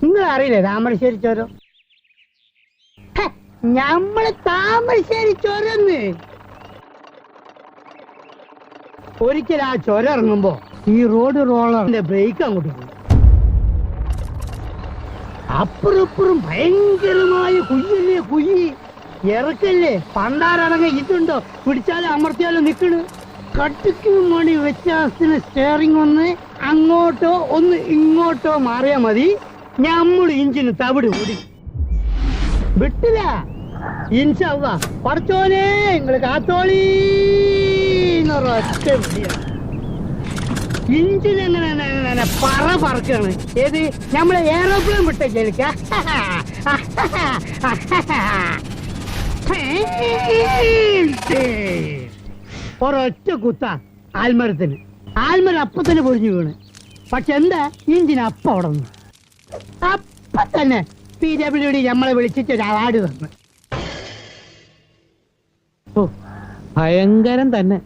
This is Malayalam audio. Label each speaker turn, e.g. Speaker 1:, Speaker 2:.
Speaker 1: നിങ്ങൾ അറിയില്ലേ താമരശ്ശേരി ചോരം? ഞമ്മള് താമരശ്ശേരി ചോരന്ന്. ഒരിക്കൽ ആ ചുരം ഇറങ്ങുമ്പോ ഈ റോഡ് റോളറിന്റെ ബ്രേക്ക് അങ്ങോട്ട് പോയി. അപ്പുറപ്പുറം ഭയങ്കരമായ കുയ്യല്ലേ കുയ്യി, ഇറക്കല്ലേ, പണ്ടാരടങ്ങ ഇതുണ്ടോ, പിടിച്ചാലും അമർത്തിയാലും നിക്കണ്. കട്ടിക്കും മണി വ്യത്യാസത്തിന് സ്റ്റിയറിംഗ് ഒന്ന് അങ്ങോട്ടോ ഒന്ന് ഇങ്ങോട്ടോ മാറിയാ മതി, ഞമ്മള് ഇഞ്ചിന് തവിട് കൂടി വിട്ടില്ല. ഇൻഷാ അല്ലാഹ് പടച്ചോനെ നിങ്ങള് കാത്തോളി എന്നൊരൊറ്റ വിളിയാണ്. ഇഞ്ചിനെങ്ങനെ പറക്കാണ്. ഏത് നമ്മളെ ഏറോപ്ലെയിൻ വിട്ട കേൾക്ക. ഒരൊറ്റ കുത്ത ആൽമരത്തിന്. ആൽമരം അപ്പൊ തന്നെ പൊഴിഞ്ഞു വീണ്. പക്ഷെ എന്താ, ഇഞ്ചിന് അപ്പ അവിടെ നിന്ന് അപ്പൊ തന്നെ PWD നമ്മളെ വിളിച്ചിട്ട് ഒരു അവാർഡ് തന്നു. ഭയങ്കരം തന്നെ.